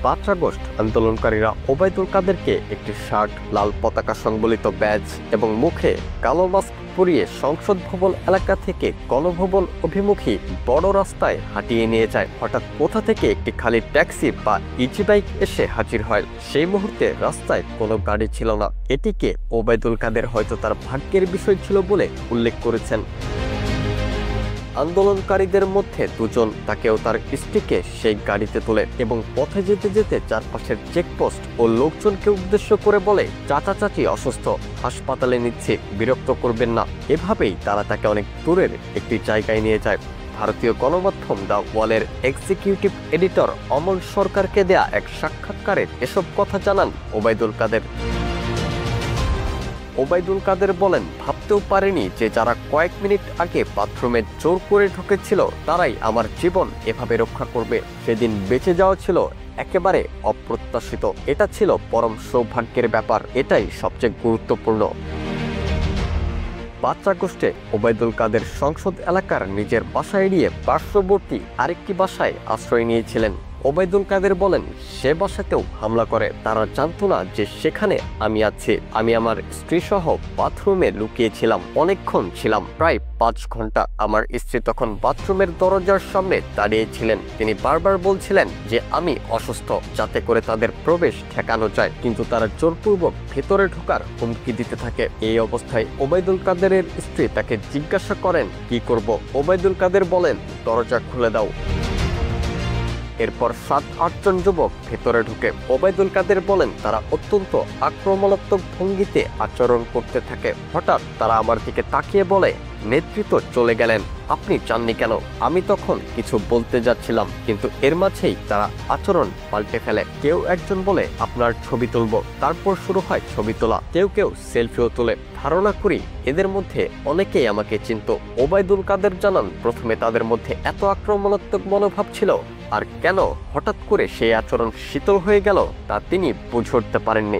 5 August আন্দোলনকারীরা ওবায়দুল কাদেরকে একটি শার্ট, লাল পতাকা সংবলিত ব্যাজ এবং মুখে কালো মাস্ক পরিয়ে সংসদ ভবন এলাকা থেকে গণভবন অভিমুখী বড় রাস্তায় হাঁটিয়ে নিয়ে যায়। হঠাৎ কোথা থেকে একটি খালি ট্যাক্সি বা ইজি বাইক এসে হাজির হয়। সেই মুহূর্তে রাস্তায় কোনো গাড়ি ছিল না। এটিকে ওবায়দুল কাদের হয়তো তার ভাগ্যের বিষয় ছিল বলে উল্লেখ করেছেন। আন্দোলনকারীদের মধ্যে দুজন তাকেও তার স্ত্রীকে সেই গাড়িতে তোলে এবং পথে যেতে যেতে চারপাশের চেকপোস্ট ও লোকজনকে উদ্দেশ্য করে বলে, চাচা চাচি অসুস্থ, হাসপাতালে নিচ্ছে, বিরক্ত করবেন না। এভাবেই তারা তাকে অনেক দূরের একটি জায়গায় নিয়ে যায়। ভারতীয় গণমাধ্যম দ্য ওয়ালের এক্সিকিউটিভ এডিটর অমল সরকারকে দেয়া এক সাক্ষাৎকারে এসব কথা জানান ওবায়দুল কাদের। ওবায়দুল কাদের বলেন, ভাবতেও পারেনি যে যারা কয়েক মিনিট আগে বাথরুমে জোর করে ঢুকেছিল তারাই আমার জীবন এভাবে রক্ষা করবে। সেদিন বেঁচে যাওয়া ছিল একেবারে অপ্রত্যাশিত। এটা ছিল পরম সৌভাগ্যের ব্যাপার। এটাই সবচেয়ে গুরুত্বপূর্ণ। 5 আগস্টে ওবায়দুল কাদের সংসদ এলাকার নিজের বাসা এড়িয়ে পার্শ্ববর্তী আরেকটি বাসায় আশ্রয় নিয়েছিলেন। ওবায়দুল কাদের বলেন, সে বাসাতেও হামলা করে। তারা জানতো না যে সেখানে আমি আছি। আমি আমার স্ত্রী সহ বাথরুমে লুকিয়েছিলাম। অনেকক্ষণ ছিলাম, প্রায় 5 ঘন্টা। আমার স্ত্রী তখন বাথরুমের দরজার সামনে দাঁড়িয়েছিলেন। তিনি বারবার বলছিলেন যে আমি অসুস্থ, যাতে করে তাদের প্রবেশ ঠেকানো যায়, কিন্তু তারা জোরপূর্বক ভেতরে ঢোকার হুমকি দিতে থাকে। এই অবস্থায় ওবায়দুল কাদেরের স্ত্রী তাকে জিজ্ঞাসা করেন, কি করব? ওবায়দুল কাদের বলেন, দরজা খুলে দাও। এরপর 7-8 জন যুবক ভেতরে ঢুকে। ওবায়দুল কাদের বলেন, তারা অত্যন্ত আক্রমণাত্মক ভঙ্গিতে আচরণ করতে থাকে। হঠাৎ তারা আমার দিকে তাকিয়ে বলে, নেতৃত্ব চলে গেলেন, আপনি চাননি কেন? আমি তখন কিছু বলতে যাচ্ছিলাম, কিন্তু এর মাঝেই তারা আচরণ পাল্টে ফেলে। কেউ একজন বলে, আপনার ছবি তুলব। তারপর শুরু হয় ছবি তোলা। কেউ কেউ সেলফিও তোলে। ধারণা করি এদের মধ্যে অনেকেই আমাকে চিনত। ওবায়দুল কাদের জানান, প্রথমে তাদের মধ্যে এত আক্রমণাত্মক মনোভাব ছিল, আর কেন হঠাৎ করে সেই আচরণ শীতল হয়ে গেল তা তিনি বুঝে উঠতে পারেননি।